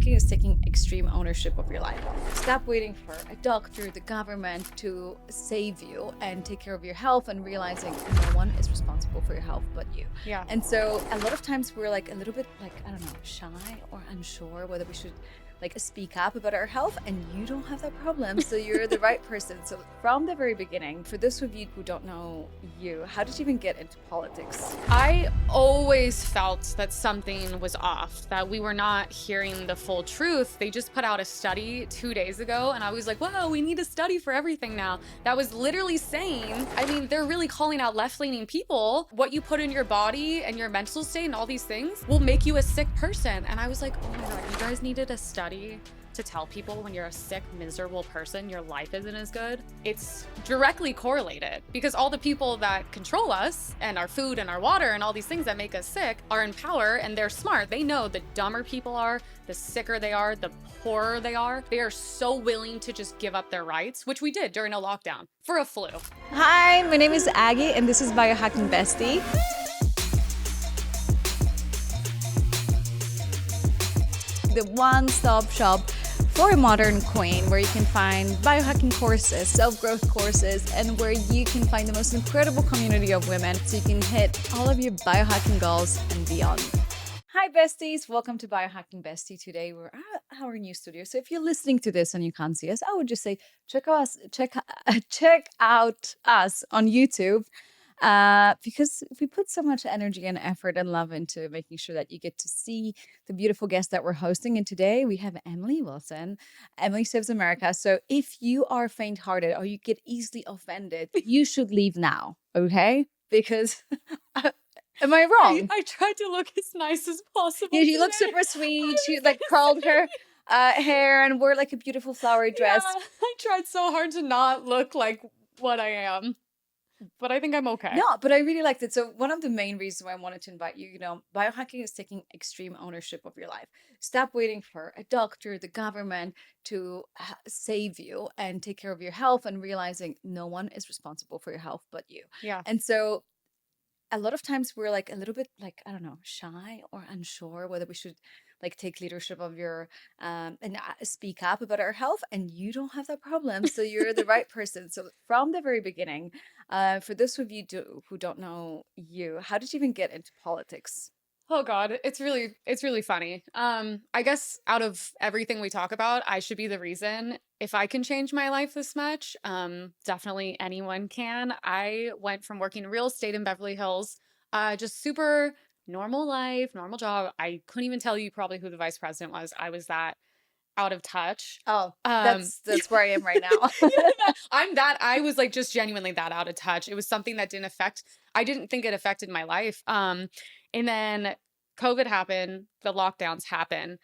biohacking is taking extreme ownership of your life. Stop waiting for a doctor, the government to save you and take care of your health and realizing no one is responsible for your health but you. Yeah. And so a lot of times we're like a little bit like, I don't know, shy or unsure whether we should like speak up about our health, and you don't have that problem, so you're the right person. So from the very beginning, for those of you who don't know you, how did you even get into politics? I always felt that something was off, that we were not hearing the full truth. They just put out a study 2 days ago, and I was like, wow, we need a study for everything now. That was literally saying, I mean, they're really calling out left-leaning people. What you put in your body and your mental state and all these things will make you a sick person. And I was like, oh my God, you guys needed a study to tell people when you're a sick, miserable person, your life isn't as good. It's directly correlated because all the people that control us and our food and our water and all these things that make us sick are in power, and they're smart. They know the dumber people are, the sicker they are, the poorer they are. They are so willing to just give up their rights, which we did during a lockdown for a flu. Hi, my name is Aggie, and this is Biohacking Bestie. The one-stop shop for a modern queen, where you can find biohacking courses, self-growth courses, and where you can find the most incredible community of women so you can hit all of your biohacking goals and beyond. Hi besties, welcome to Biohacking Bestie. Today we're at our new studio. So if you're listening to this and you can't see us, I would just say check out us on YouTube. Because we put so much energy and effort and love into making sure that you get to see the beautiful guests that we're hosting. And today we have Emily Wilson. Emily serves America. So if you are faint-hearted or you get easily offended, you should leave now, okay? Because am I wrong? I tried to look as nice as possible. Yeah, she looks today. super sweet. She like curled her hair and wore like a beautiful flowery dress. Yeah, I tried so hard to not look like what I am. But I think I'm okay. No, but I really liked it. So one of the main reasons why I wanted to invite you, biohacking is taking extreme ownership of your life. Stop waiting for a doctor, the government to save you and take care of your health and realizing no one is responsible for your health but you. Yeah. And so a lot of times we're like a little bit like, I don't know, shy or unsure whether we should like take leadership of your and speak up about our health, and you don't have that problem, so you're the right person. So from the very beginning, for those of you who don't know you, how did you even get into politics? Oh God, it's really funny. I guess out of everything we talk about, I should be the reason. If I can change my life this much, definitely anyone can. I went from working in real estate in Beverly Hills, just super normal life, normal job. I couldn't even tell you probably who the vice president was. I was that out of touch. Oh, that's where I am right now. I was like just genuinely that out of touch. It was something that I didn't think it affected my life. And then COVID happened, the lockdowns happened.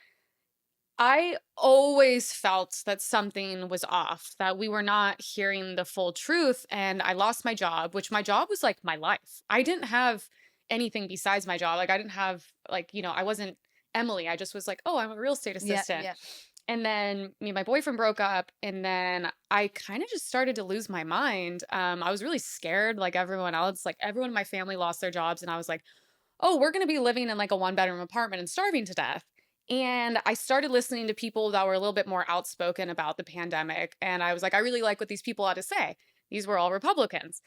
I always felt that something was off, that we were not hearing the full truth. And I lost my job, which my job was like my life. I didn't have anything besides my job. Like I didn't have I wasn't Emily. I just was like, oh, I'm a real estate assistant. Yeah. And then me and my boyfriend broke up, and then I kind of just started to lose my mind. I was really scared, like everyone else. Like everyone in my family lost their jobs, and I was like, oh, we're going to be living in like a 1-bedroom apartment and starving to death. And I started listening to people that were a little bit more outspoken about the pandemic. And I was like, I really like what these people had to say. These were all Republicans.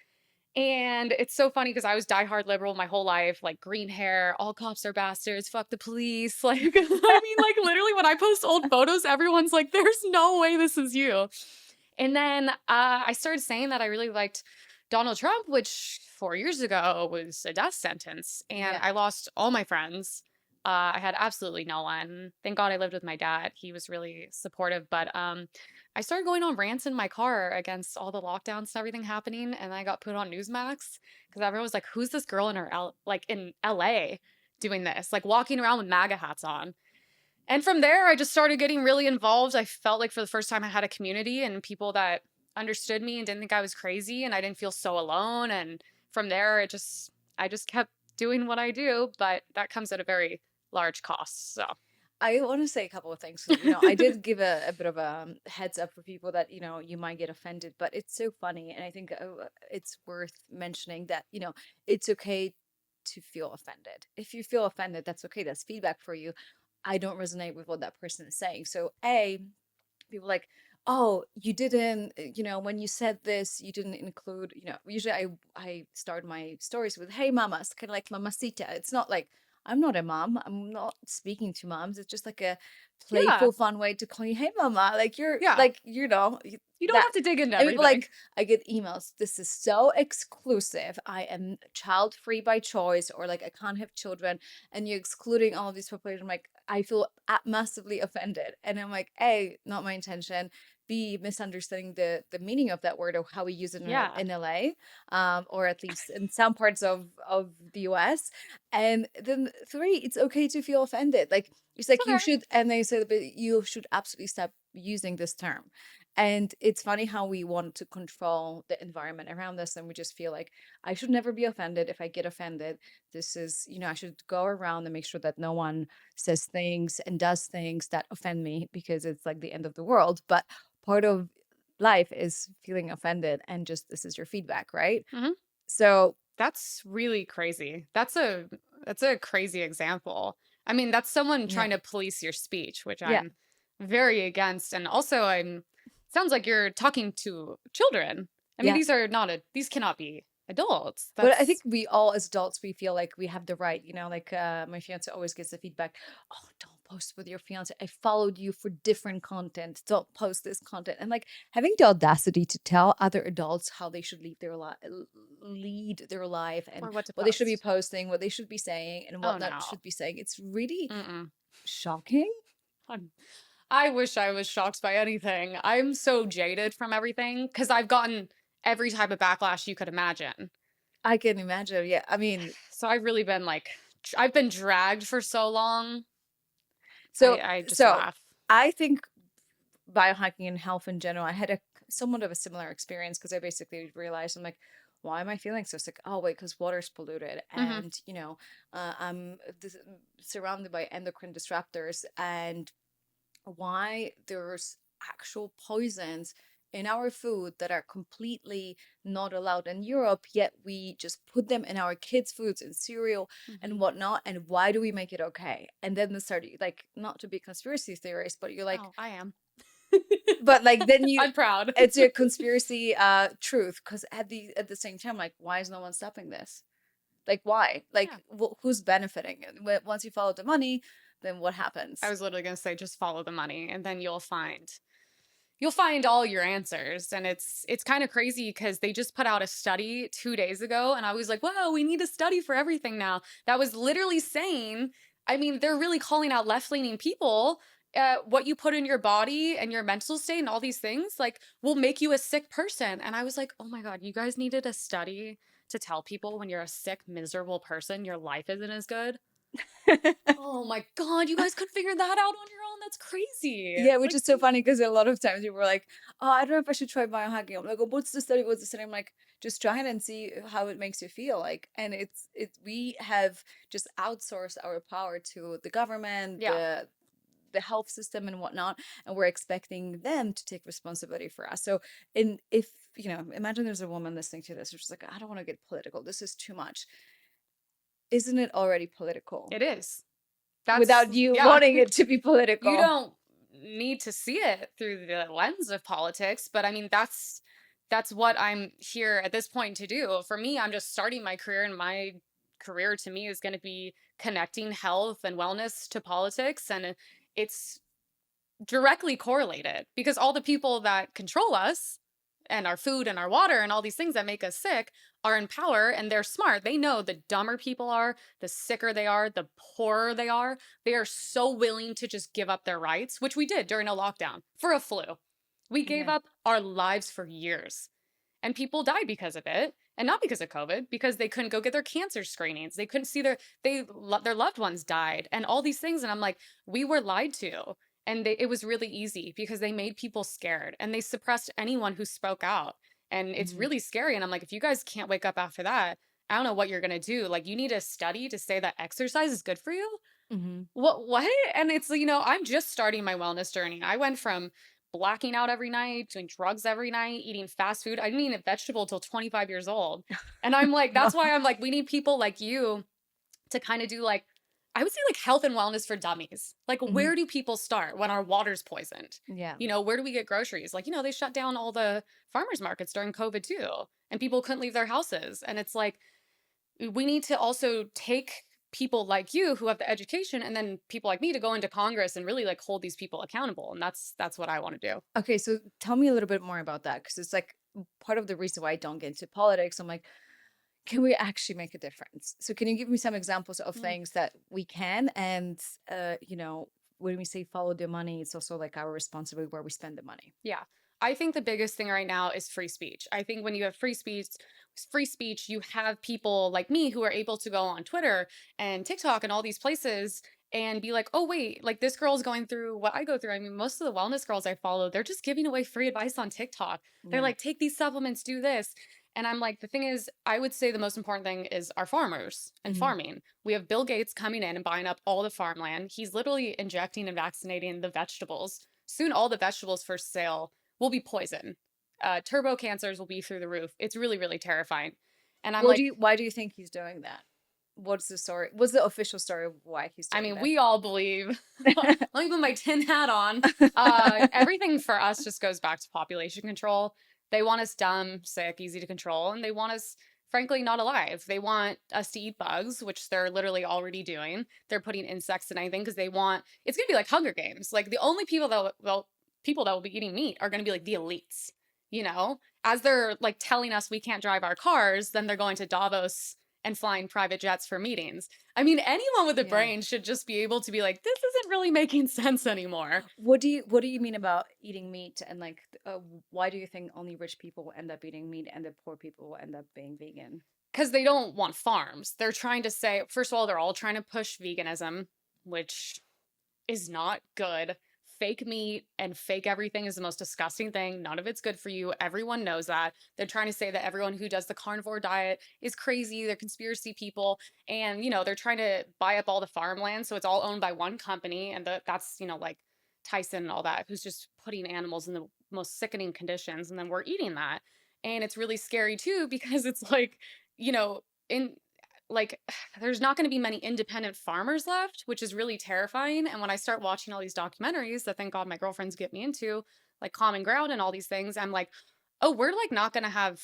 And it's so funny because I was diehard liberal my whole life, like green hair, all cops are bastards, fuck the police. Like, I mean, like literally when I post old photos, everyone's like, there's no way this is you. And then I started saying that I really liked Donald Trump, which 4 years ago was a death sentence. And Yeah. I lost all my friends. I had absolutely no one. Thank God I lived with my dad. He was really supportive. But I started going on rants in my car against all the lockdowns and everything happening. And I got put on Newsmax because everyone was like, who's this girl in in LA doing this? Like walking around with MAGA hats on. And from there, I just started getting really involved. I felt like for the first time I had a community and people that understood me and didn't think I was crazy, and I didn't feel so alone. And from there, I just kept doing what I do, but that comes at a very large cost. So I want to say a couple of things. So, I did give a bit of a heads up for people that, you might get offended, but it's so funny. And I think it's worth mentioning that, it's okay to feel offended. If you feel offended, that's okay. That's feedback for you. I don't resonate with what that person is saying. So people like, oh, you didn't, when you said this, you didn't include, usually I start my stories with, hey mamas, kind of like mamacita. It's not like, I'm not a mom, I'm not speaking to moms, it's just like a Yeah. playful fun way to call you, hey mama, like you're Yeah. like, You don't that. have to dig into And people everything. like, I get emails, this is so exclusive, I am child free by choice, or like I can't have children, and you're excluding all of these populations. I'm like, I feel massively offended. And I'm like, A, not my intention. B, misunderstanding the meaning of that word or how we use it Yeah. in LA, or at least in some parts of the US. And then three, it's okay to feel offended. Like it's like you Okay. should, and they said, but you should absolutely stop using this term. And it's funny how we want to control the environment around us, and we just feel like I should never be offended. If I get offended, this is, I should go around and make sure that no one says things and does things that offend me, because it's like the end of the world. But part of life is feeling offended, and just this is your feedback, right? Hmm. So That's really crazy. That's a crazy example. I mean, that's someone yeah, trying to police your speech, which yeah, I'm very against. And also sounds like you're talking to children. I mean, yeah. these cannot be adults. But I think That's we all as adults, we feel like we have the right, like my fiance always gets the feedback, oh, don't post with your fiance. I followed you for different content. Don't post this content. And like having the audacity to tell other adults how they should lead their life, and or what to what they should be post. posting, what they should be saying, and Oh what not no. should be saying. It's really Mm-mm. shocking. I'm- I wish I was shocked by anything. I'm so jaded from everything because I've gotten every type of backlash you could imagine. I can imagine. Yeah. I mean, So I've really been like, I've been dragged for so long. so I just so laugh. I think biohacking and health in general, I had a somewhat of a similar experience, because I basically realized, I'm like, why am I feeling so sick? Oh, wait, because water's polluted, Hmm. and I'm surrounded by endocrine disruptors, and why there's actual poisons in our food that are completely not allowed in Europe, yet we just put them in our kids' foods and cereal and Hmm. whatnot. And why do we make it okay? And then they start, like, not to be conspiracy theorist, but you're like, Oh, I am. but like then you, I'm proud. it's a conspiracy truth, because at the same time, like, why is no one stopping this? Like, why? Like, Yeah. who's benefiting? And once you follow the money, then what I happens? was literally gonna say just follow the money and then you'll find all your answers. And it's kind of crazy because they just put out a study 2 days ago and I was like, whoa, we need a study for everything now. That was literally saying, I mean, they're really calling out left-leaning people. What you put in your body and your mental state and all these things like will make you a sick person. And I was like, oh my God, you guys needed a study to tell people when you're a sick, miserable person, your life isn't as good. Oh my God, you guys could figure that out on your own. That's crazy. Yeah, which Like, is so funny, because a lot of times people are like, "Oh, I don't know if I should try biohacking." I'm like, "Oh, what's the study? What's the study?" I'm like, "Just try it and see how it makes you feel." Like, and we have just outsourced our power to the government, yeah. the health system and whatnot, and we're expecting them to take responsibility for us. So, in if imagine there's a woman listening to this, which is like, "I don't want to get political. This is too much." Isn't it already political It is. without you Yeah. wanting it to be You political? don't need to see it through the lens of politics, but I mean, that's what I'm here at this point to do. For me, I'm just starting my career, and my career to me is going to be connecting health and wellness to politics. And it's directly correlated because all the people that control us and our food and our water and all these things that make us sick are in power and they're smart. They know the dumber people are, the sicker they are, the poorer they are. They are so willing to just give up their rights, which we did during a lockdown for a flu. We gave Yeah. up our lives for years and people died because of it. And not because of COVID, because they couldn't go get their cancer screenings. They couldn't see their loved ones died and all these things. And I'm like, we were lied to. And it was really easy because they made people scared and they suppressed anyone who spoke out. And it's Mhm. really scary. And I'm like, if you guys can't wake up after that, I don't know what you're going to do. Like, you need a study to say that exercise is good for you. Mhm. What? And it's, I'm just starting my wellness journey. I went from blacking out every night, doing drugs every night, eating fast food. I didn't eat a vegetable till 25 years old. And I'm like, Wow. that's why I'm like, we need people like you to kind of do like I would say like health and wellness for dummies. Like, Mhm. where do people start when our water's poisoned? Yeah. Where do we get groceries? Like, they shut down all the farmers markets during COVID too, and people couldn't leave their houses. And it's like, we need to also take people like you who have the education and then people like me to go into Congress and really like hold these people accountable. And that's what I want to do. Okay, so tell me a little bit more about that because it's like part of the reason why I don't get into politics. I'm like, can we actually make a difference? So can you give me some examples of Mm. things that we can? And when we say follow the money, it's also like our responsibility where we spend the money. Yeah. I think the biggest thing right now is free speech. I think when you have free speech, you have people like me who are able to go on Twitter and TikTok and all these places and be like, oh, wait, like this girl's going through what I go through. I mean, most of the wellness girls I follow, they're just giving away free advice on TikTok. They're Yeah. like, take these supplements, do this. And I'm like, the thing is, I would say the most important thing is our farmers and Mhm. farming. We have Bill Gates coming in and buying up all the farmland. He's literally injecting and vaccinating the vegetables. Soon, all the vegetables for sale will be poison. Turbo cancers will be through the roof. It's really, really terrifying. And I'm like, Why do you think he's doing that? What's the story? What's the official story of why he's I doing mean, that? we all believe. Let me put my tin hat on. Everything for us just goes back to population control. They want us dumb, sick, easy to control, and they want us, frankly, not alive. They want us to eat bugs, which they're literally already doing. They're putting insects in anything because they want. It's gonna be like Hunger Games. Like the only people that will be eating meat are gonna be like the elites. As they're like telling us we can't drive our cars, then they're going to Davos and flying private jets for meetings. I mean, anyone with a Yeah. brain should just be able to be like, this isn't really making sense anymore. What do you mean about eating meat and like why do you think only rich people will end up eating meat and the poor people will end up being vegan? Because they don't want farms. They're trying to say, first of all, they're all trying to push veganism, which is not good. Fake meat and fake everything is the most disgusting thing. None of it's good for you. Everyone knows that. They're trying to say that everyone who does the carnivore diet is crazy. They're conspiracy people. And, they're trying to buy up all the farmland. So it's all owned by one company. And that's, like Tyson and all that, who's just putting animals in the most sickening conditions. And then we're eating that. And it's really scary too, because it's like, in like there's not going to be many independent farmers left, which is really terrifying. And when I start watching all these documentaries that thank God my girlfriends get me into, like Common Ground and all these things, I'm like, oh, we're like not going to have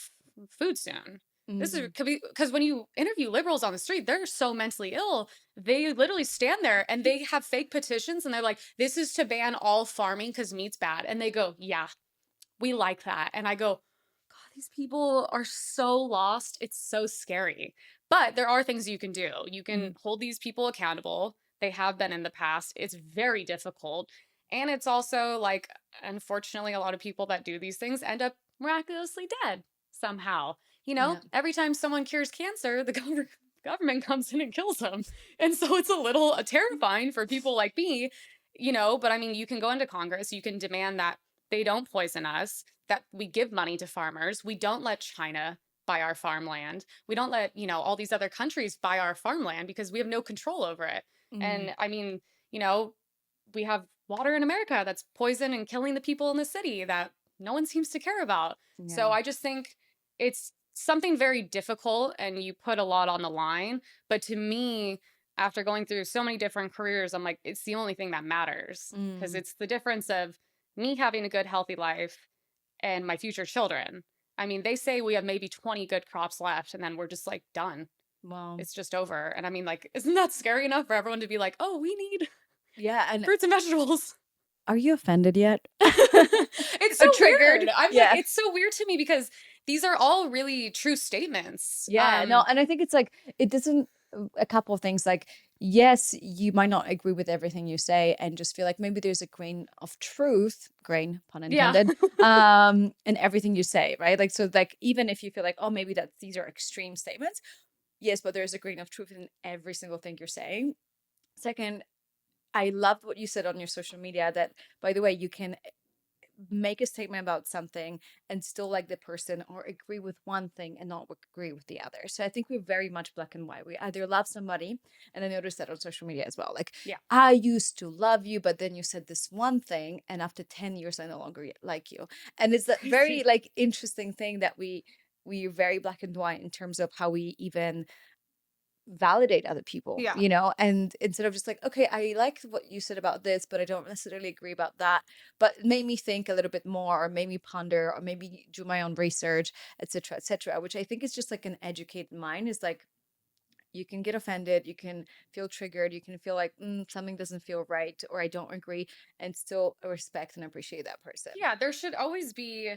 food soon. This is Mm. because when you interview liberals on the street, they're so mentally ill. They literally stand there and they have fake petitions and they're like, this is to ban all farming because meat's bad. And they go, yeah, we like that. And I go, God, these people are so lost. It's so scary. But there are things you can do. You can Mm. hold these people accountable. They have been in the past. It's very difficult. And it's also like, unfortunately, a lot of people that do these things end up miraculously dead somehow. Yeah. Every time someone cures cancer, the government comes in and kills them. And so it's a little terrifying for people like me, but I mean, you can go into Congress, you can demand that they don't poison us, that we give money to farmers. We don't let China buy our farmland. We don't let, all these other countries buy our farmland because we have no control over it. Mm. And I mean, we have water in America that's poison and killing the people in the city that no one seems to care about. Yeah. So I just think it's something very difficult and you put a lot on the line. But to me, after going through so many different careers, I'm like, it's the only thing that matters because Mm. it's the difference of me having a good, healthy life and my future children. I mean, they say we have maybe 20 good crops left and then we're just like done. Wow. It's just over. And I mean, like, isn't that scary enough for everyone to be like, oh, we need Yeah, and fruits and vegetables? are you offended yet? It's so Triggered? weird. I'm like, Yeah. it's so weird to me because these are all really true statements. Yeah, no, and I think it's like it doesn't a couple of things like yes, you might not agree with everything you say and just feel like maybe there's a grain of truth, grain pun Yeah. intended, in everything you say, right? Like so like even if you feel like oh maybe that these are extreme statements, yes, but there's a grain of truth in every single thing you're saying. Second, I loved what you said on your social media that by the way you can make a statement about something and still like the person or agree with one thing and not agree with the other. So I think we're very much black and white. We either love somebody, and I noticed that on social media as well. Like, Yeah. I used to love you, but then you said this one thing, and after 10 years, I no longer like you. And it's that very Crazy. like interesting thing that we're very black and white in terms of how we even validate other people, Yeah. you know, and instead of just like, okay, I like what you said about this, but I don't necessarily agree about that. But it made me think a little bit more, or made me ponder, or maybe do my own research, etc., etc. Which I think is just like an educated mind. Is like you can get offended, you can feel triggered, you can feel like something doesn't feel right, or I don't agree, and still respect and appreciate that person. Yeah, there should always be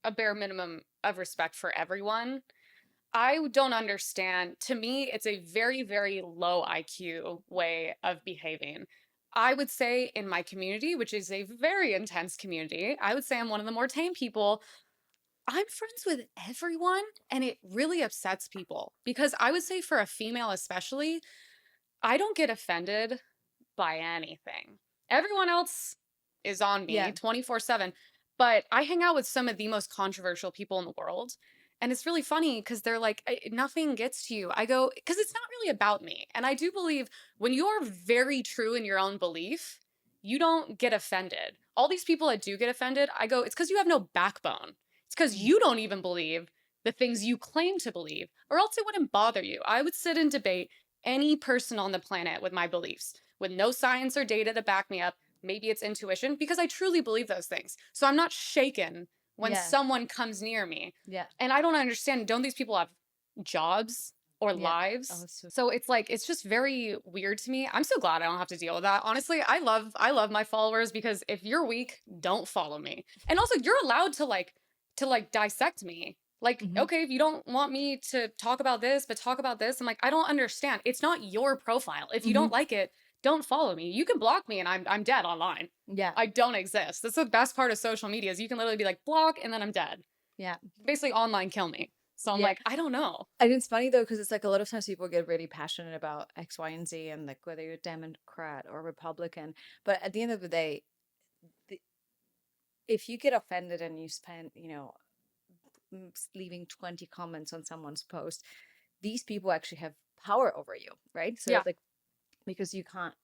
a bare minimum of respect for everyone. I don't understand. To me, it's a very, very low IQ way of behaving. I would say in my community, which is a very intense community, I would say I'm one of the more tame people. I'm friends with everyone, and it really upsets people because I would say for a female, especially, I don't get offended by anything. Everyone else is on me Yeah. 24/7, but I hang out with some of the most controversial people in the world. And it's really funny because they're like, nothing gets to you. I go, because it's not really about me. And I do believe when you're very true in your own belief, you don't get offended. All these people that do get offended, I go, it's because you have no backbone. It's because Mm. you don't even believe the things you claim to believe, or else it wouldn't bother you. I would sit and debate any person on the planet with my beliefs with no science or data to back me up. Maybe it's intuition because I truly believe those things. So I'm not shaken when Yeah. someone comes near me. Yeah. And I don't understand, don't these people have jobs or Yeah. Oh, lives? it's so So it's like it's just very weird to me. I'm so glad I don't have to deal with that. Honestly, I love my followers because if you're weak, don't follow me. And also you're allowed to dissect me. Like, Mhm. okay, if you don't want me to talk about this, but talk about this, I'm like, I don't understand. It's not your profile. If you don't Mhm. like it, don't follow me. You can block me and I'm dead online. Yeah. I don't exist. That's the best part of social media is you can literally be like block and then I'm dead. Yeah. Basically online kill me. So I'm Yeah. like, I don't know. And it's funny though, because it's like a lot of times people get really passionate about X, Y, and Z, and like whether you're Democrat or Republican. But at the end of the day, the, if you get offended and you spend, leaving 20 comments on someone's post, these people actually have power over you, right? So Yeah. like because you can't,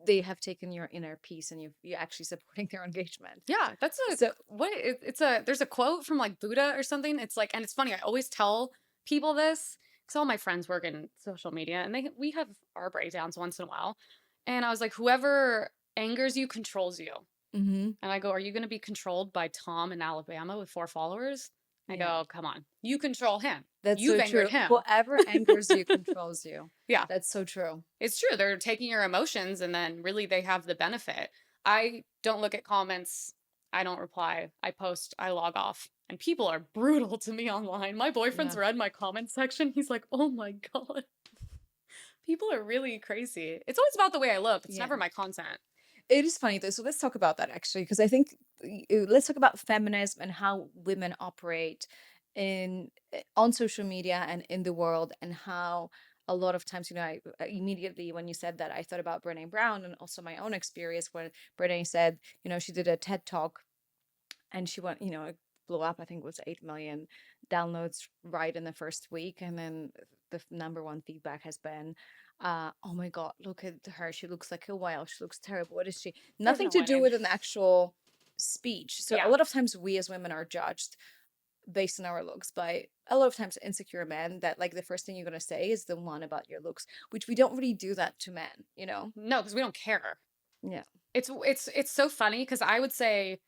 they have taken your inner peace, and you're actually supporting their engagement. Yeah, that's a So what it's a there's a quote from like Buddha or something. It's like, and it's funny. I always tell people this because all my friends work in social media, and we have our breakdowns once in a while. And I was like, whoever angers you controls you. mhm, And I go, are you going to be controlled by Tom in Alabama with 4 followers? I yeah, go, come on, you control him. that's You've so angered true. him. Whoever angers you controls you. Yeah. That's so true. It's true. They're taking your emotions and then really they have the benefit. I don't look at comments. I don't reply. I post, I log off. And people are brutal to me online. My boyfriend's Yeah. read my comment section. He's like, oh my God. People are really crazy. It's always about the way I look, it's Yeah. never my content. It is funny though. So let's talk about that actually, because I think let's talk about feminism and how women operate in on social media and in the world, and how a lot of times, I immediately when you said that, I thought about Brene Brown and also my own experience when Brene said, she did a TED talk and she went, it blew up. I think it was 8 million downloads right in the first week, and then the number one feedback has been, oh my god, look at her, she looks like a whale, she looks terrible, what is she? There's Nothing no to do winning. with an actual speech. So a Yeah. lot of times we as women are judged based on our looks by a lot of times insecure men, that like the first thing you're going to say is the one about your looks, which we don't really do that to men. No, because we don't care. Yeah. It's so funny because I would say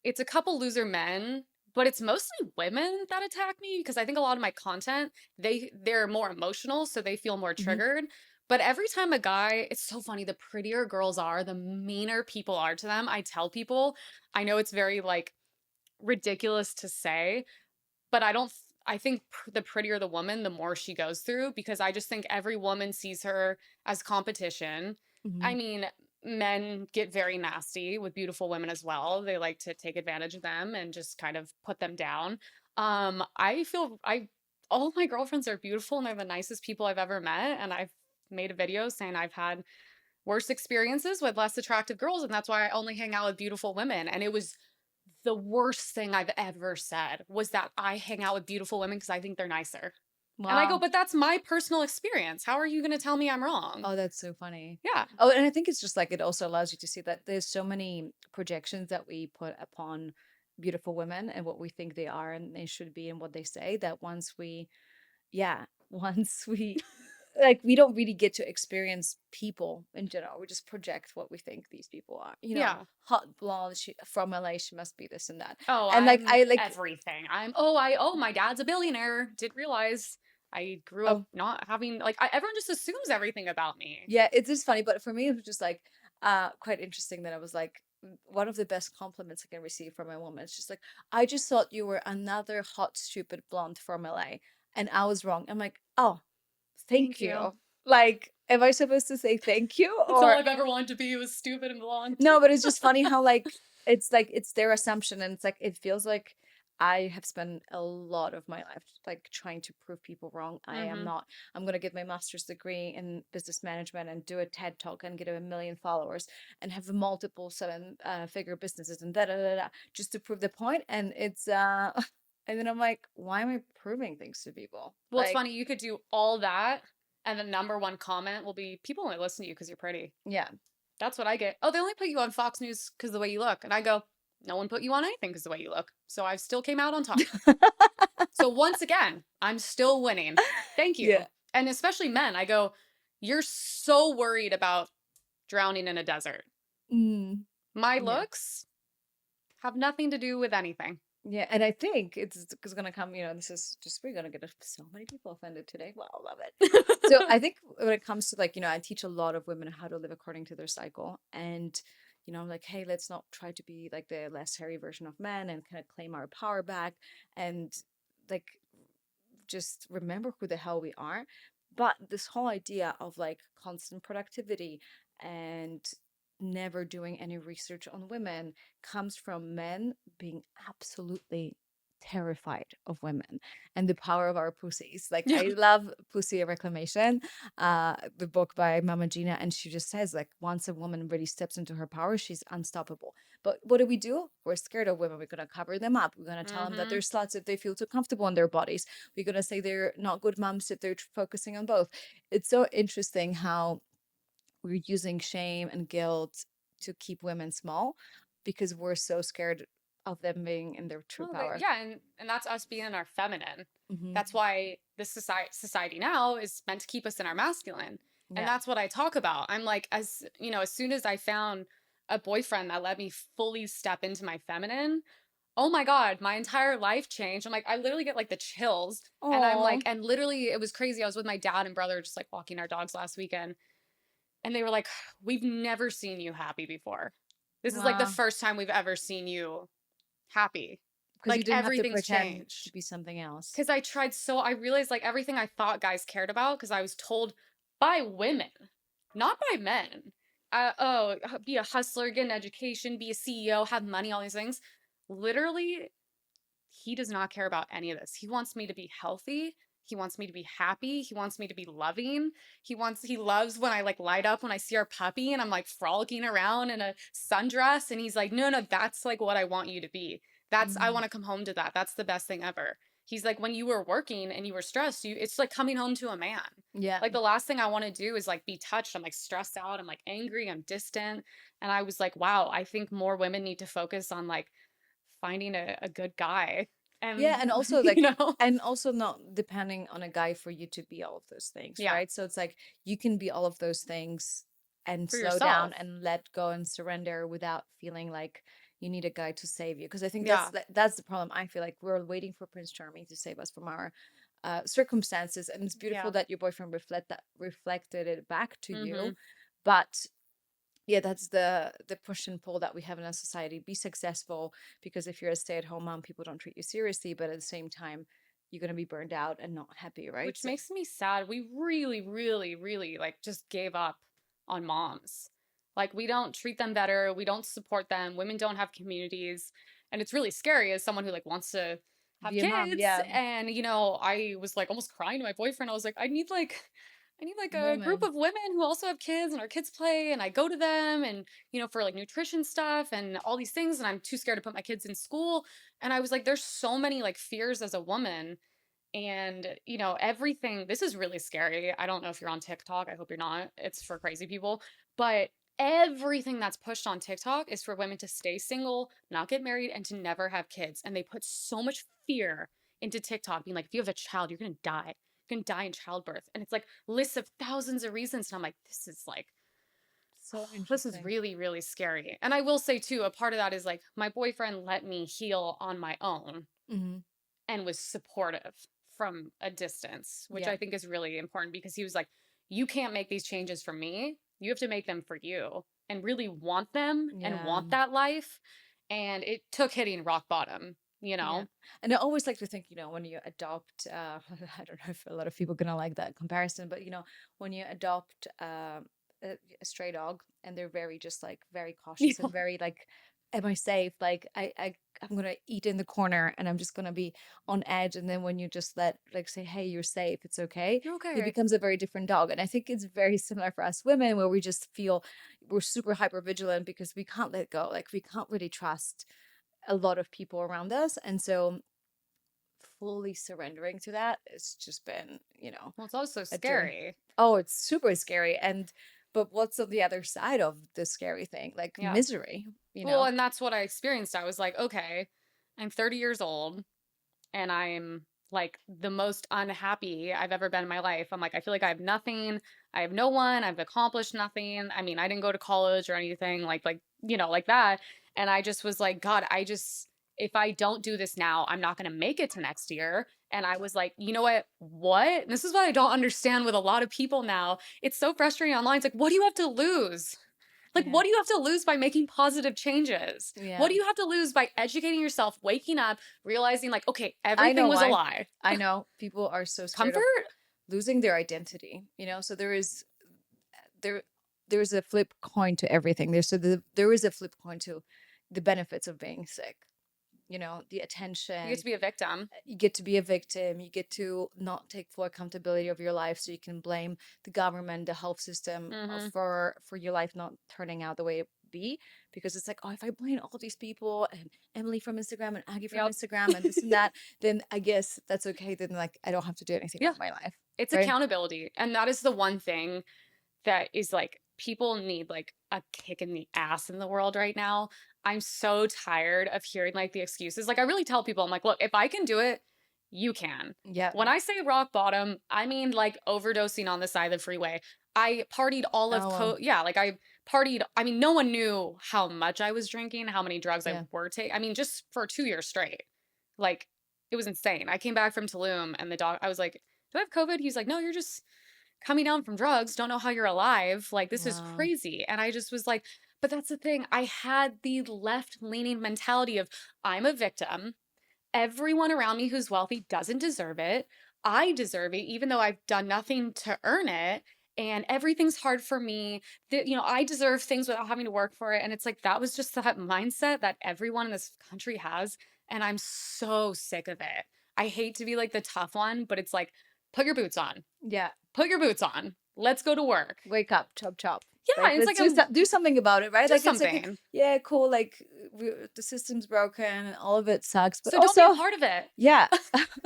it's a couple loser men, but it's mostly women that attack me because I think a lot of my content, they're more emotional, so they feel more Hmm. triggered. But every time a guy, it's so funny, the prettier girls are, the meaner people are to them. I tell people, I know it's very like ridiculous to say, but I think the prettier the woman, the more she goes through because I just think every woman sees her as competition. Hmm. I mean, men get very nasty with beautiful women as well. They like to take advantage of them and just kind of put them down. I feel I all of my girlfriends are beautiful and they're the nicest people I've ever met, and I've made a video saying I've had worse experiences with less attractive girls, and that's why I only hang out with beautiful women. And it was the worst thing I've ever said was that I hang out with beautiful women because I think they're nicer. And I go, Wow. but that's my personal experience. How are you going to tell me I'm wrong? Oh, that's so funny. Yeah. Oh, and I think it's just like it also allows you to see that there's so many projections that we put upon beautiful women and what we think they are and they should be and what they say, that once we, yeah, once we like we don't really get to experience people in general. We just project what we think these people are. Yeah. Hot blonde from LA, she must be this and that. Oh, And like I'm I like everything. My dad's a billionaire. Didn't realize I grew up oh not having like everyone just assumes everything about me. yeah, it's just funny, but for me it was just like quite interesting that I was like one of the best compliments I can receive from a woman. It's just like, I just thought you were another hot, stupid blonde from LA, and I was wrong. I'm like, oh, thank Thank you. you. Like, am I supposed to say thank you That's all or I've ever wanted to be was stupid and blonde. no? But it's just funny how like it's their assumption, and it's like it feels like I have spent a lot of my life like trying to prove people wrong. I am Mm-hmm. not. I'm gonna get my master's degree in business management and do a TED talk and get 1 million followers and have multiple figure businesses and da da da da just to prove the point. And it's and then I'm like, why am I proving things to people? Well, it's funny. You could do all that, and the number one comment will be, "People only listen to you because you're pretty." Yeah. That's what I get. Oh, they only put you on Fox News because of the way you look, and I go, "No one put you on anything because of the way you look." So I still came out on top. So once again, I'm still winning. Thank you. Yeah. And especially men, I go, "You're so worried about drowning in a desert. Mm, My yeah. looks have nothing to do with anything." Yeah, and I think it's gonna come, this is just, we're gonna get so many people offended today. Wow, I love it. So I think when it comes to like, I teach a lot of women how to live according to their cycle. And, like, hey, let's not try to be like the less hairy version of men and kind of claim our power back and like just remember who the hell we are. But this whole idea of like constant productivity and never doing any research on women comes from men being absolutely terrified of women and the power of our pussies. Like Yeah. I love Pussy Reclamation, the book by Mama Gina, and she just says like once a woman really steps into her power, she's unstoppable. But what do? We're scared of women. We're gonna cover them up. We're gonna tell them that they're sluts if they feel too comfortable in their bodies. We're gonna say they're not good moms if they're focusing on both. It's so interesting how we're using shame and guilt to keep women small because we're so scared of them being in their true Well, power. yeah, and that's us being in our feminine. Mhm. That's why this society now is meant to keep us in our masculine. And Yeah. that's what I talk about. I'm like, as soon as I found a boyfriend that let me fully step into my feminine, oh my God, my entire life changed. I'm like, I literally get like the chills. And I'm like, Aw. and literally it was crazy. I was with my dad and brother just like walking our dogs last weekend. And they were like, we've never seen you happy before. This is like the Wow. first time we've ever seen you happy. Because you Like didn't have to everything's pretend to changed. be something else. Because I realized like everything I thought guys cared about, because I was told by women, not by men. Be a hustler, get an education, be a CEO, have money, all these things. Literally, he does not care about any of this. He wants me to be healthy. He wants me to be happy. He wants me to be loving. He loves when I like light up when I see our puppy and I'm like frolicking around in a sundress. And he's like, no, that's like what I want you to be. I want to come home to that. That's the best thing ever. He's like, when you were working and you were stressed, it's like coming home to a man. Yeah. Like the last thing I want to do is like be touched. I'm like stressed out. I'm like angry. I'm distant. And I was like, wow, I think more women need to focus on like finding a good guy. And Yeah, and also like you know, and also not depending on a guy for you to be all of those things, yeah, right? So it's like you can be all of those things and for slow down yourself. and let go and surrender without feeling like you need a guy to save you. Because I think Yeah. that's the problem. I feel like we're waiting for Prince Charming to save us from our circumstances, and it's beautiful Yeah. that your boyfriend reflected it back to you. Mhm. But yeah, that's the push and pull that we have in our society. Be successful, because if you're a stay-at-home mom, people don't treat you seriously, but at the same time you're going to be burned out and not happy, right? Which So makes me sad. We really, really, really like just gave up on moms. Like we don't treat them better. We don't support them. Women don't have communities. And it's really scary as someone who like wants to have be a mom, kids. yeah. And I was like almost crying to my boyfriend. I was like, I need like a group Women. of women who also have kids and our kids play and I go to them and for like nutrition stuff and all these things, and I'm too scared to put my kids in school. And I was like, there's so many like fears as a woman. And, everything, this is really scary. I don't know if you're on TikTok. I hope you're not. It's for crazy people. But everything that's pushed on TikTok is for women to stay single, not get married, and to never have kids. And they put so much fear into TikTok, being like, if you have a child, you're going to die. can die in childbirth. And it's like lists of thousands of reasons. And I'm like, this is like, So this is interesting. really, really scary. And I will say too, a part of that is like my boyfriend let me heal on my own Mm-hmm. and was supportive from a distance, which Yeah. I think is really important because he was like, you can't make these changes for me. You have to make them for you and really want them and Yeah. want that life. And it took hitting rock bottom, you Yeah. know? And I always like to think, when you adopt, I don't know if a lot of people are gonna like that comparison, but when you adopt a stray dog and they're very just like very cautious and very like, am I safe? Like I'm gonna eat in the corner and I'm just gonna be on edge. And then when you just say, hey, you're safe, it's okay. You're It okay. becomes a very different dog. And I think it's very similar for us women where we just feel we're super hyper vigilant because we can't let go. Like we can't really trust a lot of people around us. And so fully surrendering to that, it's just been, Well, it's also a journey. scary. Oh, it's super scary. But what's on the other side of the scary thing? Like Yeah. misery, Well, and that's what I experienced. I was like, okay, I'm 30 years old and I'm like the most unhappy I've ever been in my life. I'm like, I feel like I have nothing. I have no one. I've accomplished nothing. I mean, I didn't go to college or anything like that. And I just was like, God, if I don't do this now, I'm not going to make it to next year. And I was like, you know what? What? And this is what I don't understand with a lot of people now. It's so frustrating online. It's like, what do you have to lose? Like, Yeah. what do you have to lose by making positive changes? Yeah. What do you have to lose by educating yourself, waking up, realizing like, okay, everything was a lie? I know people are so scared Comfort? of losing their identity, so there is a flip coin to everything. There is a flip coin to the benefits of being sick. The attention. You get to be a victim. You get to be a victim. You get to not take full accountability of your life, so you can blame the government, the health system for your life not turning out the way it be. Because it's like, oh, if I blame all these people and Emily from Instagram and Aggie from Instagram and this and that, then I guess that's okay. Then like I don't have to do anything with my life. It's accountability, and that is the one thing that is like people need like a kick in the ass in the world right now. I'm so tired of hearing like the excuses. Like I really tell people, I'm like, look, if I can do it, you can. Yeah. When I say rock bottom, I mean like overdosing on the side of the freeway. I partied all of I partied. I mean, no one knew how much I was drinking, how many drugs I were taking. I mean, just for 2 years straight. Like it was insane. I came back from Tulum and I was like, do I have COVID? He's like, no, you're just coming down from drugs. Don't know how you're alive. Like this is crazy. And I just was like, but that's the thing. I had the left-leaning mentality of I'm a victim. Everyone around me who's wealthy doesn't deserve it. I deserve it, even though I've done nothing to earn it. And everything's hard for me. I deserve things without having to work for it. And it's like, that was just that mindset that everyone in this country has. And I'm so sick of it. I hate to be like the tough one, but it's like, put your boots on. Yeah. Put your boots on. Let's go to work. Wake up, chop, chop. Yeah, it's like do something about it, right? Do like something. It's like, yeah, cool. Like the system's broken and all of it sucks. But so also, don't be a part of it. Yeah.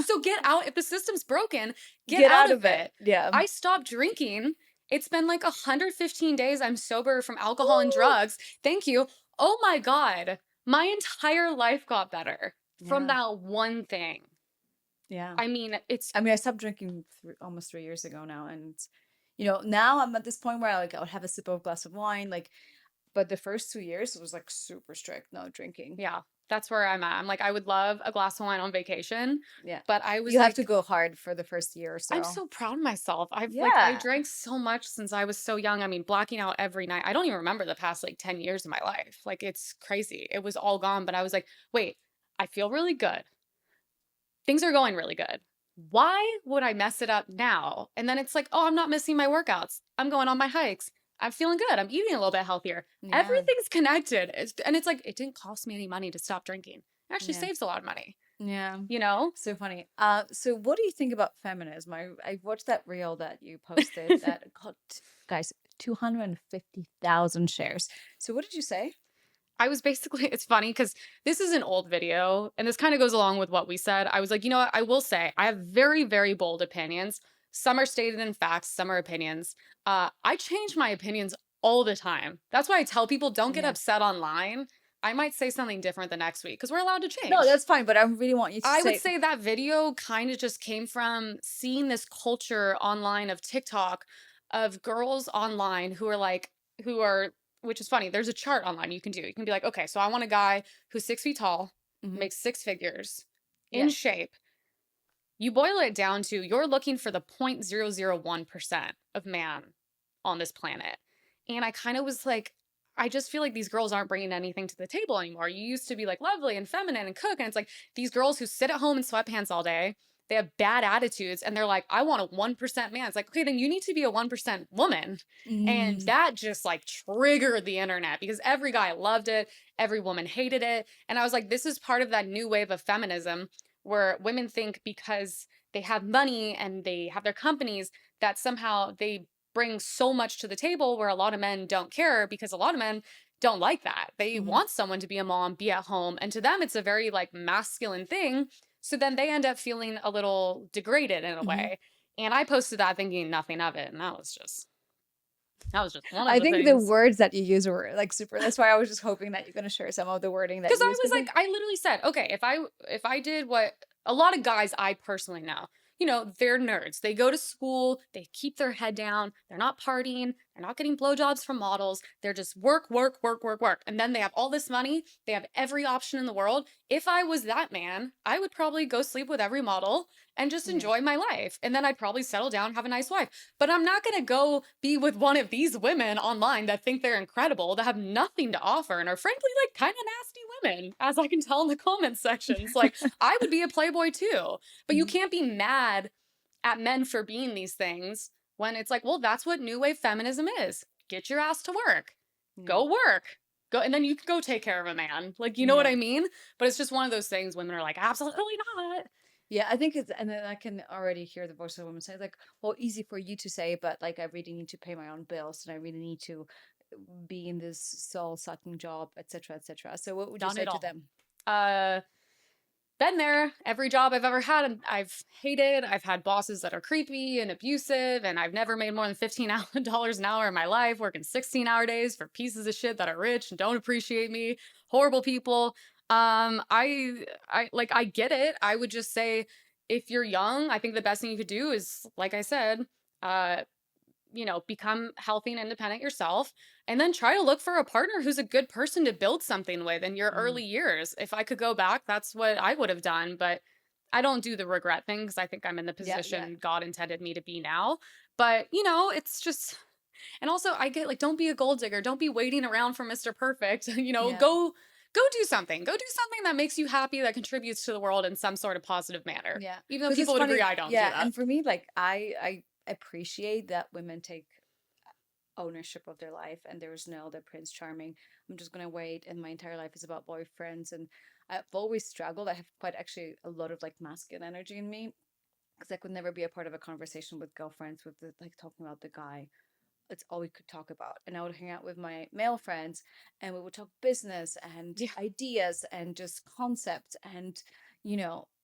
So get out. If the system's broken, get out of it. Yeah. I stopped drinking. It's been like 115 days. I'm sober from alcohol and drugs. Thank you. Oh my God. My entire life got better from that one thing. Yeah. I mean, I stopped drinking almost 3 years ago now. And, now I'm at this point where I would have a sip of a glass of wine. But the first 2 years, it was like super strict, no drinking. Yeah. That's where I'm at. I'm like, I would love a glass of wine on vacation. Yeah. But you have to go hard for the first year or so. I'm so proud of myself. I drank so much since I was so young. I mean, blacking out every night. I don't even remember the past 10 years of my life. Like, it's crazy. It was all gone. But I was like, wait, I feel really good. Things are going really good. Why would I mess it up now? And then it's like, oh, I'm not missing my workouts. I'm going on my hikes. I'm feeling good. I'm eating a little bit healthier. Yeah. Everything's connected. And it's like, it didn't cost me any money to stop drinking. It actually saves a lot of money. Yeah. So funny. So what do you think about feminism? I watched that reel that you posted that got, guys, 250,000 shares. So what did you say? I was basically, it's funny because this is an old video and this kind of goes along with what we said. I was like, you know what? I will say I have very, very bold opinions. Some are stated in facts, some are opinions. I change my opinions all the time. That's why I tell people don't get upset online. I might say something different the next week because we're allowed to change. No, that's fine, but I really want you to I say. would say that video kind of just came from seeing this culture online of TikTok of girls online who are like, which is funny. There's a chart online you can do. You can be like, okay, so I want a guy who's 6 feet tall, Mhm. makes six figures, Yeah. in shape. You boil it down to you're looking for the 0.001% of man on this planet. And I kind of was like, I just feel like these girls aren't bringing anything to the table anymore. You used to be like lovely and feminine and cook. And it's like these girls who sit at home in sweatpants all day, they have bad attitudes and they're like, I want a 1% man. It's like, okay, then you need to be a 1% woman. And Mm. that just like triggered the internet because every guy loved it. Every woman hated it. And I was like, this is part of that new wave of feminism where women think because they have money and they have their companies that somehow they bring so much to the table where a lot of men don't care because a lot of men don't like that. They Mhm. want someone to be a mom, be at home. And to them, it's a very like masculine thing. So then they end up feeling a little degraded in a Mhm. way. And I posted that thinking nothing of it. And that was just one of I the think the things. words that you use were like super. That's why I was just hoping that you're gonna share some of the wording that Because you I use. was like, I literally said, okay, if I did what a lot of guys I personally know, you know, they're nerds. They go to school, they keep their head down, they're not partying, they're not getting blowjobs from models. They're just work, work, work, work, work. And then they have all this money, they have every option in the world. If I was that man, I would probably go sleep with every model and just Yeah. enjoy my life. And then I'd probably settle down, have a nice wife. But I'm not going to go be with one of these women online that think they're incredible, that have nothing to offer and are frankly like kind of nasty women, as I can tell in the comment sections. Like, I would be a playboy too. But you Mhm. can't be mad at men for being these things when it's like, well, that's what new wave feminism is. Get your ass to work. Go work. Go, and then you can go take care of a man. Like, you know what Yeah. I mean? But it's just one of those things women are like, absolutely not. Yeah, I think it's, and then I can already hear the voice of a woman say, like, well, easy for you to say, but like, I really need to pay my own bills and I really need to be in this soul sucking job, etc., etc. So, what would you Done say it to all. them? Been there. Every job I've ever had, I've hated. I've had bosses that are creepy and abusive, and I've never made more than $15 an hour in my life, working 16-hour days for pieces of shit that are rich and don't appreciate me. Horrible people. I get it. I would just say, if you're young, I think the best thing you could do is, like I said, uh, become healthy and independent yourself, and then try to look for a partner who's a good person to build something with in your Mm. early years. If I could go back, that's what I would have done. But I don't do the regret thing because I think I'm in the Yeah, position God intended me to be now. But, it's just, and also I get like, don't be a gold digger. Don't be waiting around for Mr. Perfect. yeah, Go do something. Go do something that makes you happy, that contributes to the world in some sort of positive manner. yeah. Even though Because it's people would agree funny. I don't do Yeah, that. and for me, like, I appreciate that women take ownership of their life and there's no the prince charming, I'm just gonna wait and my entire life is about boyfriends. And I've always struggled. I have quite actually a lot of like masculine energy in me because I could never be a part of a conversation with girlfriends with the, like talking about the guy. It's all we could talk about. And I would hang out with my male friends and we would talk business and Yeah. ideas and just concepts and,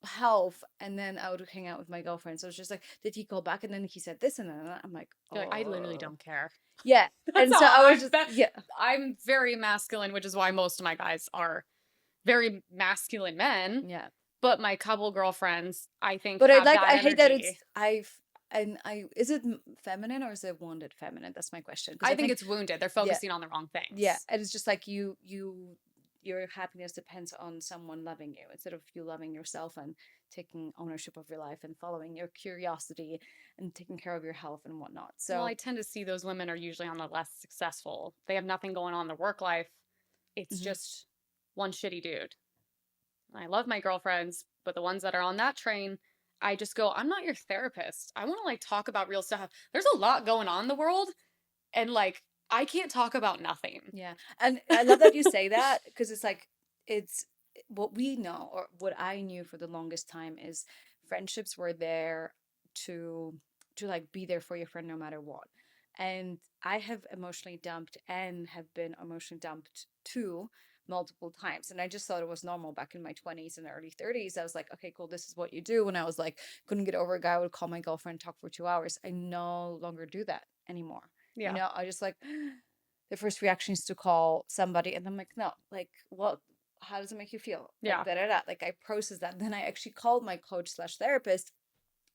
health. And then I would hang out with my girlfriend. So it's just like, did he call back? And then he said this and then I'm like, You're like, I literally oh, don't care. yeah. That's And how so I was I'm. just, yeah, I'm very masculine, which is why most of my guys are very masculine men. yeah. But my couple girlfriends, I think, But have that I hate that it's, energy. is it feminine or is it wounded feminine? That's my question. Because I I think think, it's wounded. They're yeah, focusing on the wrong yeah. things. And it's just like your happiness depends on someone loving you instead of you loving yourself and taking ownership of your life and following your curiosity and taking care of your health and whatnot. Well, So, I tend to see those women are usually on the less successful. They have nothing going on in their work life. It's mhm. just one shitty dude. I love my girlfriends, but the ones that are on that train, I just go, I'm not your therapist. I want to like talk about real stuff. There's a lot going on in the world, and like I can't talk about nothing. Yeah. And I love that you say that because it's like, it's what we know or what I knew for the longest time is friendships were there to like be there for your friend no matter what. And I have emotionally dumped and have been emotionally dumped too multiple times. And I just thought it was normal back in my 20s and early 30s. I was like, okay, cool, this is what you do. When I was like, couldn't get over a guy, I would call my girlfriend, talk for 2 hours. I no longer do that anymore. Yeah. I just like the first reaction is to call somebody, and I'm like, no, like, what? How does it make you feel? Like, Yeah. da da da. Like, I process that. Then I actually called my coach slash therapist,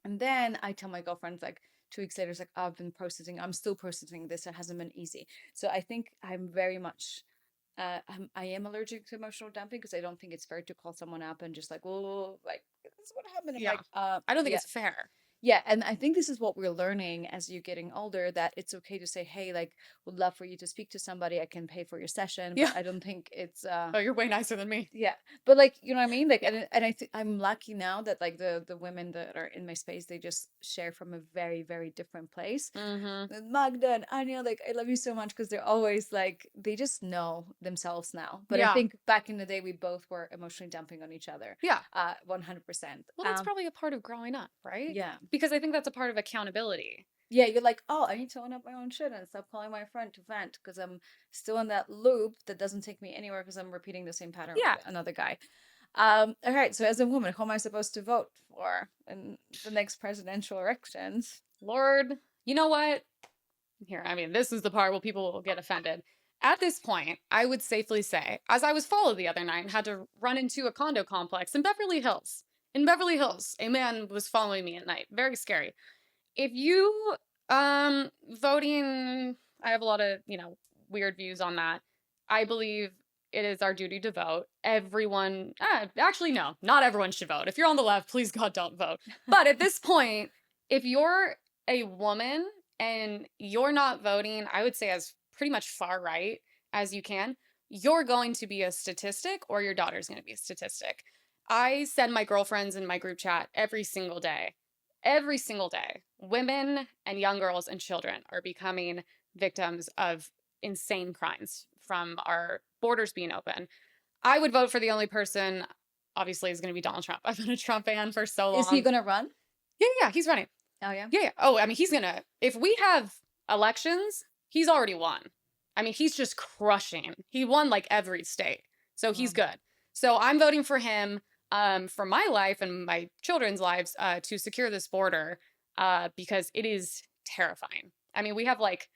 and then I tell my girlfriends like 2 weeks later, it's like, oh, I've been processing. I'm still processing this. It hasn't been easy. So I think I'm very much I am allergic to emotional dumping because I don't think it's fair to call someone up and just like, oh, like this is what happened. I'm Yeah. like, I don't think yeah, it's fair. yeah, and I think this is what we're learning as you're getting older, that it's okay to say, hey, like, would love for you to speak to somebody. I can pay for your session, Yeah. but I don't think it's Oh, you're way nicer than me. yeah, but like, you know what I mean? Like, Yeah. and I think I'm lucky now that like the women that are in my space, they just share from a very, very different place. Mm-hmm. And Magda and Anya, like, I love you so much because they're always like, they just know themselves now. But I Yeah. think back in the day, we both were emotionally dumping on each other. Yeah. 100%. Well, that's probably a part of growing up, right? Yeah. Because I think that's a part of accountability. Yeah, you're like, oh, I need to own up my own shit and stop calling my friend to vent because I'm still in that loop that doesn't take me anywhere because I'm repeating the same pattern Yeah. with another guy. All right. So as a woman, who am I supposed to vote for in the next presidential elections? Lord, you know what? Here, I mean, this is the part where people will get offended. At this point, I would safely say, as I was followed the other night and had to run into a condo complex in Beverly Hills. In Beverly Hills, a man was following me at night. Very scary. If you voting, I have a lot of, weird views on that. I believe it is our duty to vote. Everyone, actually, no, not everyone should vote. If you're on the left, please God, don't vote. But at this point, if you're a woman and you're not voting, I would say as pretty much far right as you can, you're going to be a statistic or your daughter's going to be a statistic. I send my girlfriends in my group chat every single day, women and young girls and children are becoming victims of insane crimes from our borders being open. I would vote for the only person, obviously, is going to be Donald Trump. I've been a Trump fan for so long. Is he going to run? Yeah, he's running. Oh, yeah? Yeah. Oh, I mean, he's going to, if we have elections, he's already won. I mean, he's just crushing. He won like every state. So he's good. So I'm voting for him for my life and my children's lives to secure this border because it is terrifying. I mean, we have like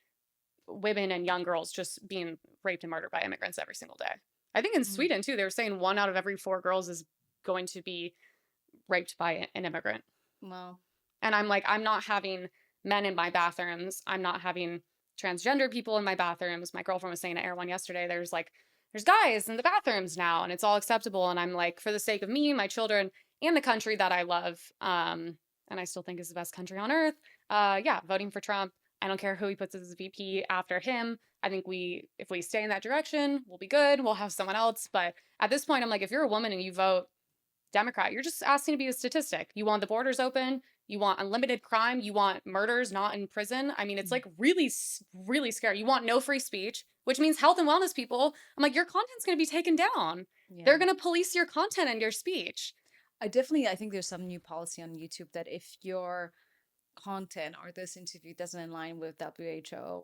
women and young girls just being raped and murdered by immigrants every single day. I think in Sweden, too, they were saying 1 out of every 4 girls is going to be raped by an immigrant. Wow. And I'm like, I'm not having men in my bathrooms. I'm not having transgender people in my bathrooms. My girlfriend was saying to Air One yesterday, there's guys in the bathrooms now and it's all acceptable. And I'm like, for the sake of me, my children, and the country that I love, and I still think is the best country on earth, voting for Trump. I don't care who he puts as VP after him. I think if we stay in that direction, we'll be good. We'll have someone else. But at this point, I'm like, if you're a woman and you vote Democrat, you're just asking to be a statistic. You want the borders open. You want unlimited crime. You want murders not in prison. I mean, it's like really, really scary. You want no free speech, which means health and wellness people. I'm like, your content's going to be taken down. Yeah. They're going to police your content and your speech. I think there's some new policy on YouTube that if your content or this interview doesn't align with WHO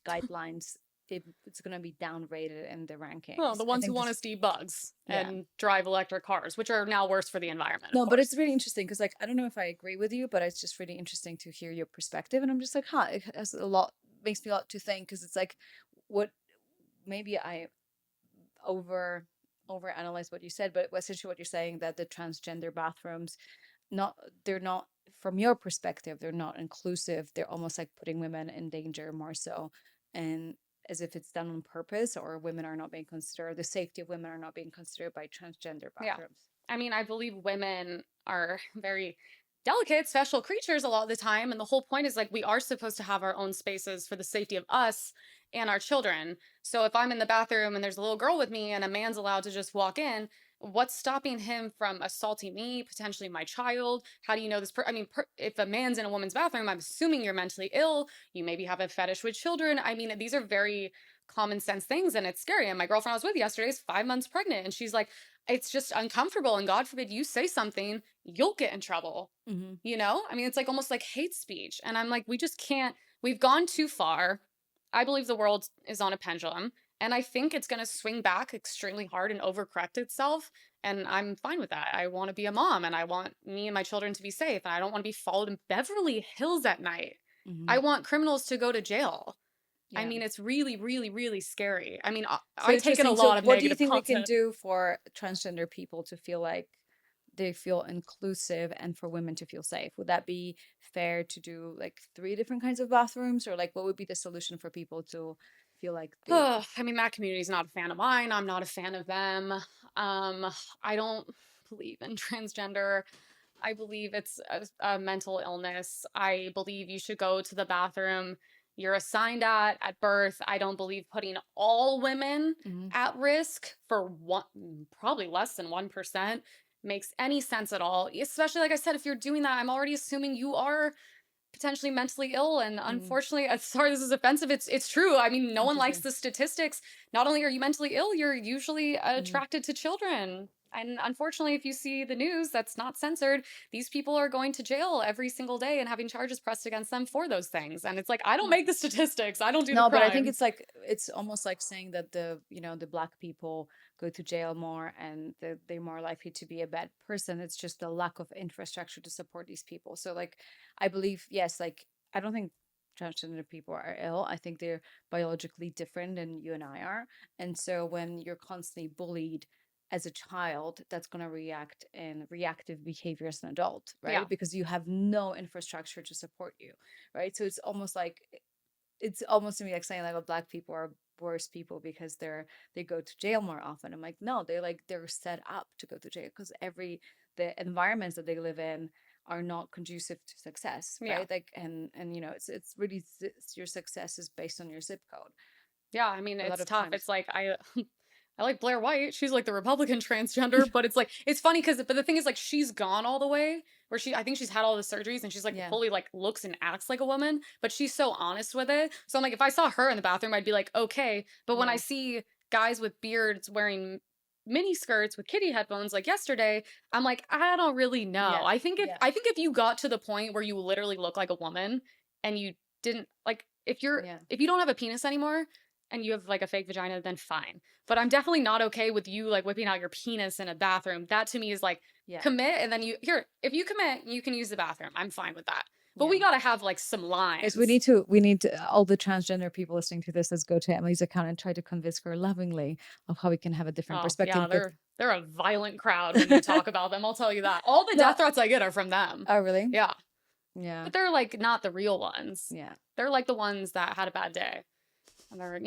guidelines, it's going to be downgraded in the rankings. Well, the ones who want to see bugs and drive electric cars, which are now worse for the environment. No, but it's really interesting because, like, I don't know if I agree with you, but it's just really interesting to hear your perspective. And I'm just like, it has makes me a lot to think because it's like, what maybe I overanalyze what you said, but essentially what you're saying that the transgender bathrooms, they're not, from your perspective, they're not inclusive. They're almost like putting women in danger more so. And as if it's done on purpose, or women are not being considered, the safety of women are not being considered by transgender bathrooms. Yeah. I mean, I believe women are very delicate, special creatures a lot of the time. And the whole point is like, we are supposed to have our own spaces for the safety of us and our children. So if I'm in the bathroom and there's a little girl with me and a man's allowed to just walk in, what's stopping him from assaulting me, potentially my child? How do you know this? If a man's in a woman's bathroom, I'm assuming you're mentally ill. You maybe have a fetish with children. I mean, these are very common sense things and it's scary. And my girlfriend I was with yesterday is 5 months pregnant and she's like, it's just uncomfortable. And God forbid you say something, you'll get in trouble. Mm-hmm. You know? I mean, it's like almost like hate speech. And I'm like, we just can't, we've gone too far. I believe the world is on a pendulum. And I think it's going to swing back extremely hard and overcorrect itself. And I'm fine with that. I want to be a mom and I want me and my children to be safe. And I don't want to be followed in Beverly Hills at night. Mm-hmm. I want criminals to go to jail. I Yeah. mean, it's really, really, really scary. I mean, So I take in a interesting. So lot of what do you negative think we can content. do for transgender people to feel like they feel inclusive and for women to feel safe? Would that be fair to do like three different kinds of bathrooms, or like what would be the solution for people to feel like they I mean, that community is not a fan of mine. I'm not a fan of them. I don't believe in transgender. I believe it's a mental illness. I believe you should go to the bathroom you're assigned at birth. I don't believe putting all women Mhm. at risk for one, probably less than 1% makes any sense at all. Especially, like I said, if you're doing that, I'm already assuming you are potentially mentally ill, and Mm. unfortunately, sorry this is offensive, it's true. I mean, no one likes Interesting. the statistics. Not only are you mentally ill, you're usually Mhm. attracted to children, and unfortunately, if you see the news that's not censored, these people are going to jail every single day and having charges pressed against them for those things. And it's like, I don't Mm. make the statistics, I don't do the No, but I think crime. it's like it's almost like saying that the black people go to jail more and they're more likely to be a bad person. It's just the lack of infrastructure to support these people. So like I believe, yes, like I don't think transgender people are ill. I think they're biologically different than you and I are. And so when you're constantly bullied as a child, that's going to react in reactive behavior as an adult, Yeah. right? Because you have no infrastructure to support you, right? So it's almost to me like saying like, well, black people are worse people because they go to jail more often. I'm like, no, they're set up to go to jail because the environments that they live in are not conducive to success, Yeah. right? Like, and it's really your success is based on your zip code Yeah, I mean, a lot it's of tough. times. It's like I like Blair White. She's like the Republican transgender, but it's like it's funny because but the thing is like she's gone all the way where I think she's had all the surgeries and she's like Yeah, fully like looks and acts like a woman, but she's so honest with it. So I'm like if I saw her in the bathroom, I'd be like, okay. But when I yeah, see guys with beards wearing mini skirts with kitty headphones like yesterday, I'm like, I don't really know. yeah, yeah, I think if you got to the point where you literally look like a woman and you didn't like yeah, if you don't have a penis anymore and you have like a fake vagina, then fine. But I'm definitely not okay with you like whipping out your penis in a bathroom. That to me is like yeah, commit and then if you commit, you can use the bathroom. I'm fine with that. But yeah. we gotta have like some Guys, we lines. need all the transgender people listening to this. Let's go to Emily's account and try to convince her lovingly of how we can have a different Oh perspective. yeah, they're a violent crowd when you talk about them. I'll tell you that. All the No, death threats I get are from them. oh really? Yeah. Yeah, But they're like not the real ones. yeah. They're like the ones that had a bad day. And they're,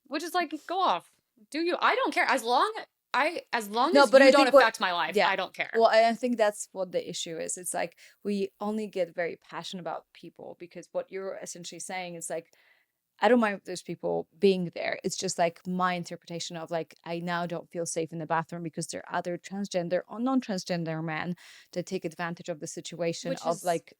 which is like, go off. Do you? I don't care. As long No, as but you I don't think what, affect my life, yeah. I don't care. Well, I think that's what the issue is. It's like we only get very passionate about people because what you're essentially saying is like, I don't mind those people being there. It's just like my interpretation of like, I now don't feel safe in the bathroom because there are other transgender or non-transgender men that take advantage of the situation Which of is like,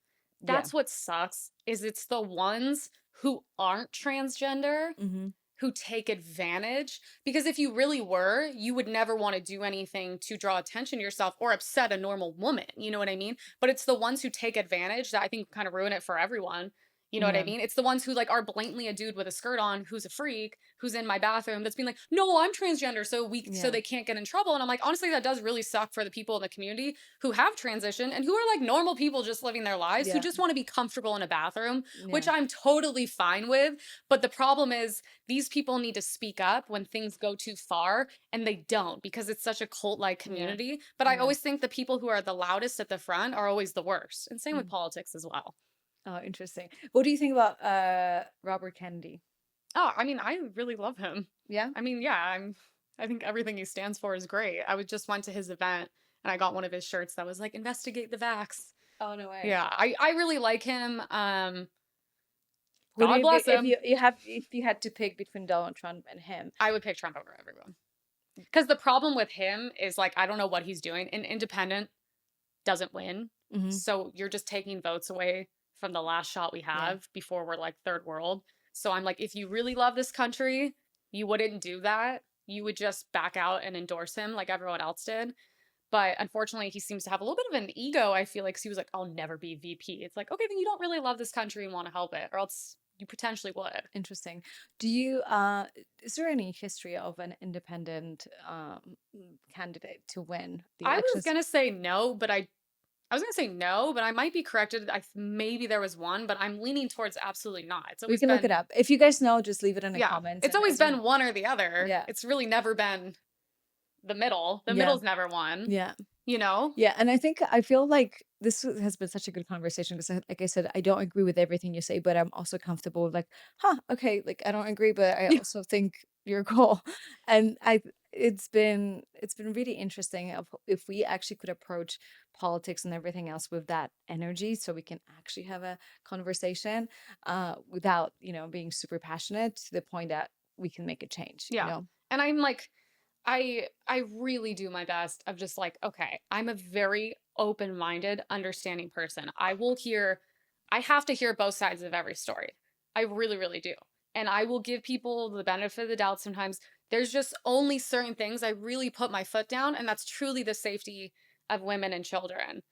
yeah. That's what sucks is it's the ones who aren't transgender Mm-hmm. who take advantage, because if you really were, you would never want to do anything to draw attention to yourself or upset a normal woman. You know what I mean? But it's the ones who take advantage that I think kind of ruin it for everyone. You know what I Yeah. mean? It's the ones who like are blatantly a dude with a skirt on who's a freak, who's in my bathroom that's being like, "No, I'm transgender," so Yeah. they can't get in trouble. And I'm like, honestly, that does really suck for the people in the community who have transitioned and who are like normal people just living their lives who Yeah. just want to be comfortable in a bathroom, which Yeah. I'm totally fine with. But the problem is these people need to speak up when things go too far, and they don't because it's such a cult-like Yeah. community. But I Yeah. always think the people who are the loudest at the front are always the worst. And same with Mm. politics as well. Oh, interesting. What do you think about Robert Kennedy? Oh, I mean, I really love him. Yeah. I mean, yeah, I think everything he stands for is great. Just went to his event and I got one of his shirts that was like investigate the vax. Oh no way. Yeah, I really like him. Who do God you bless him. if you had to pick between Donald Trump and him? I would pick Trump over everyone. Because the problem with him is like I don't know what he's doing. An independent doesn't win. Mm-hmm. So you're just taking votes away from the last shot we have before we're like third world. So I'm like, if you really love this country, you wouldn't do that. You would just back out and endorse him like everyone else did. But unfortunately, he seems to have a little bit of an ego, I feel like, 'cause he was like, I'll never be VP. It's like, okay, then you don't really love this country and want to help it, or else you potentially would. Interesting. Do you is there any history of an independent candidate to win the I was elections? gonna say no, but I was gonna say no, but I might be corrected. Maybe there was one, but I'm leaning towards absolutely not. It's We always can look it been, up. If you guys know, just leave it in the yeah, comments. it's And always as we, been one or the other. yeah, It's really never been the middle. The yeah, middle's never won, yeah. you know? Yeah, and I feel like has been such a good conversation because, like I said, I don't agree with everything you say, but I'm also comfortable with like, huh, okay, like I don't agree, but I also think you're cool, and it's been really interesting of if we actually could approach politics and everything else with that energy, so we can actually have a conversation, without being super passionate to the point that we can make a change. Yeah. And I'm like, I really do my best of just like, okay, I'm a very open-minded, understanding person. I have to hear both sides of every story. I really, really do. And I will give people the benefit of the doubt sometimes. There's just only certain things I really put my foot down, and that's truly the safety of women and children.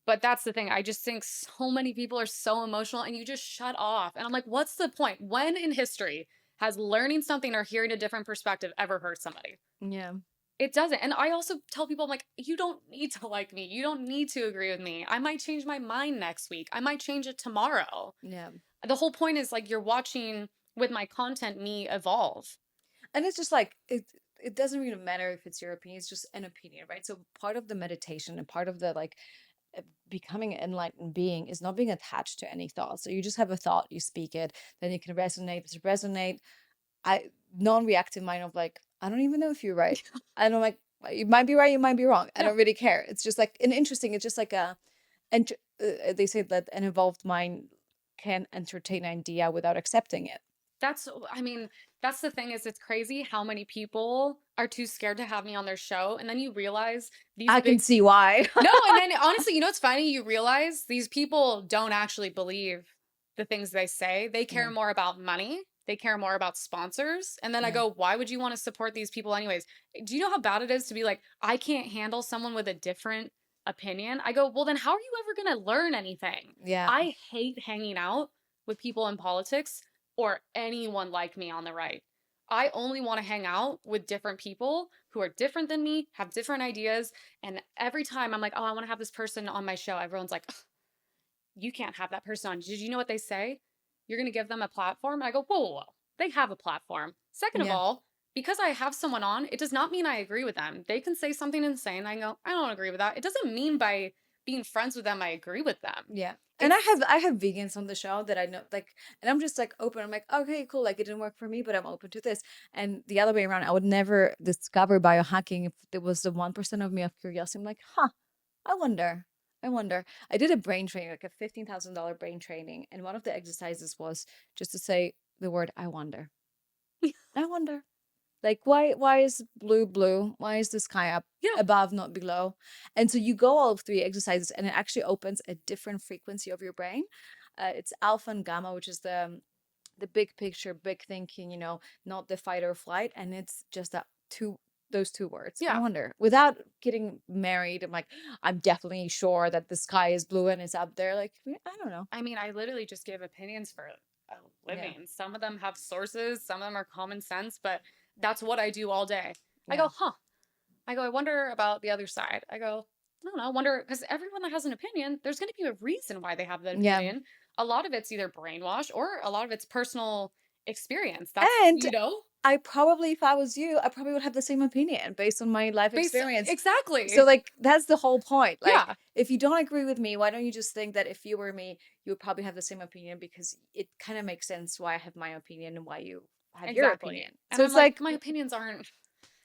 But that's the thing. I just think so many people are so emotional and you just shut off. And I'm like, what's the point? When in history has learning something or hearing a different perspective ever hurt somebody? Yeah, It doesn't. And I also tell people, I'm like, you don't need to like me. You don't need to agree with me. I might change my mind next week. I might change it tomorrow. yeah. The whole point is like you're watching with my content me evolve. And it's just like it doesn't really matter if it's your opinion, it's just an opinion, right? So part of the meditation and part of the like becoming an enlightened being is not being attached to any thought. So you just have a thought, you speak it, then you can resonate. If it resonate, I non-reactive mind of like, I don't even know if you're right. I don't like you might be right, you might be wrong. I Yeah. don't really care. It's just like an interesting, it's just like and they say that an evolved mind can entertain an idea without accepting it. I mean, that's the thing is it's crazy how many people are too scared to have me on their show. And then you realize these I can see why. No, and then honestly, you know what's funny? You realize these people don't actually believe the things they say. They care Yeah. more about money. They care more about sponsors. And then I Yeah. go, why would you want to support these people anyways? Do you know how bad it is to be like, I can't handle someone with a different opinion? I go, well, then how are you ever going to learn anything? Yeah. I hate hanging out with people in politics or anyone like me on the right. I only want to hang out with different people who are different than me, have different ideas. And every time I'm like, oh, I want to have this person on my show, everyone's like, you can't have that person on. Did you know what they say? You're going to give them a platform? And I go, whoa, whoa, whoa. They have a platform. Second of Yeah. all, because I have someone on, it does not mean I agree with them. They can say something insane. I go, I don't agree with that. It doesn't mean by being friends with them, I agree with them. Yeah. And I have vegans on the show that I know, like, and I'm just like open. I'm like, okay, cool. Like it didn't work for me, but I'm open to this. And the other way around, I would never discover biohacking if there was the 1% of me of curiosity. I'm like, huh, I wonder. I wonder. I did a brain training, like a $15,000 brain training. And one of the exercises was just to say the word, I wonder. I wonder. Like why is blue blue? Why is the sky up Yeah. above, not below? And so you go all three exercises and it actually opens a different frequency of your brain. It's alpha and gamma, which is the big picture, big thinking, not the fight or flight. And it's just those two words. I Yeah. wonder, without getting married, I'm definitely sure that the sky is blue and it's up there. Like, I don't know. I mean, I literally just give opinions for a living. Yeah. Some of them have sources, some of them are common sense, but that's what I do all day. I Yeah. go, huh. I wonder about the other side. I don't know, I wonder, because everyone that has an opinion, there's going to be a reason why they have that Yeah. opinion. A lot of it's either brainwash or a lot of it's personal experience. And I probably, if I was you, I probably would have the same opinion based on my life experience. Exactly. So like, that's the whole point. Like, Yeah. if you don't agree with me, why don't you just think that if you were me, you would probably have the same opinion, because it kind of makes sense why I have my opinion and why you have your opinion. And So I'm it's like my opinions aren't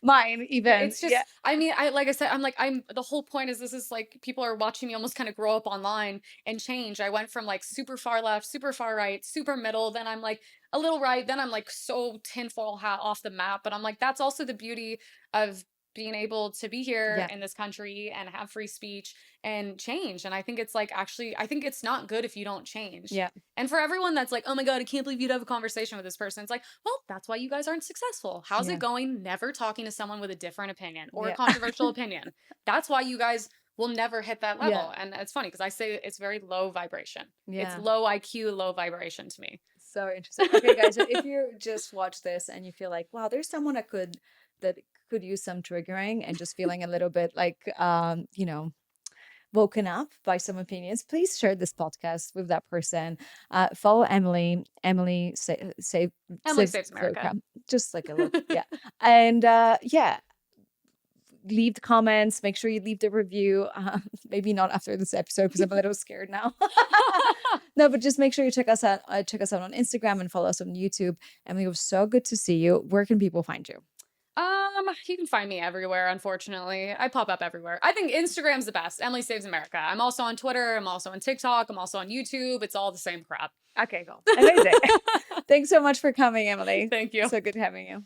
mine even. It's just, I mean, like I said, the whole point is this is like, people are watching me almost kind of grow up online and change. I went from like super far left, super far right, super middle. Then I'm like a little right. Then I'm like so tinfoil hat off the map. But I'm like, that's also the beauty of being able to be here in this country and have free speech and change. And I think it's like, actually, I think it's not good if you don't change. Yeah. And for everyone that's like, oh my God, I can't believe you'd have a conversation with this person. It's like, well, that's why you guys aren't successful. How's it going? Never talking to someone with a different opinion or a controversial opinion. That's why you guys will never hit that level. And it's funny because I say it's very low vibration. It's low IQ, low vibration to me. So interesting. Okay, guys, if you just watch this and you feel like, wow, there's someone that could use some triggering and just feeling a little bit like, woken up by some opinions, please share this podcast with that person. Follow Emily. Emily Saves America. Just like a look. Yeah. And yeah, leave the comments. Make sure you leave the review. Maybe not after this episode because I'm a little scared now. No, but just make sure you check us out. Check us out on Instagram and follow us on YouTube. And it was so good to see you. Where can people find you? You can find me everywhere, unfortunately. I pop up everywhere. I think Instagram's the best. Emily Saves America. I'm also on Twitter. I'm also on TikTok. I'm also on YouTube. It's all the same crap. Okay, cool. Amazing. Thanks so much for coming, Emily. Thank you. So good having you.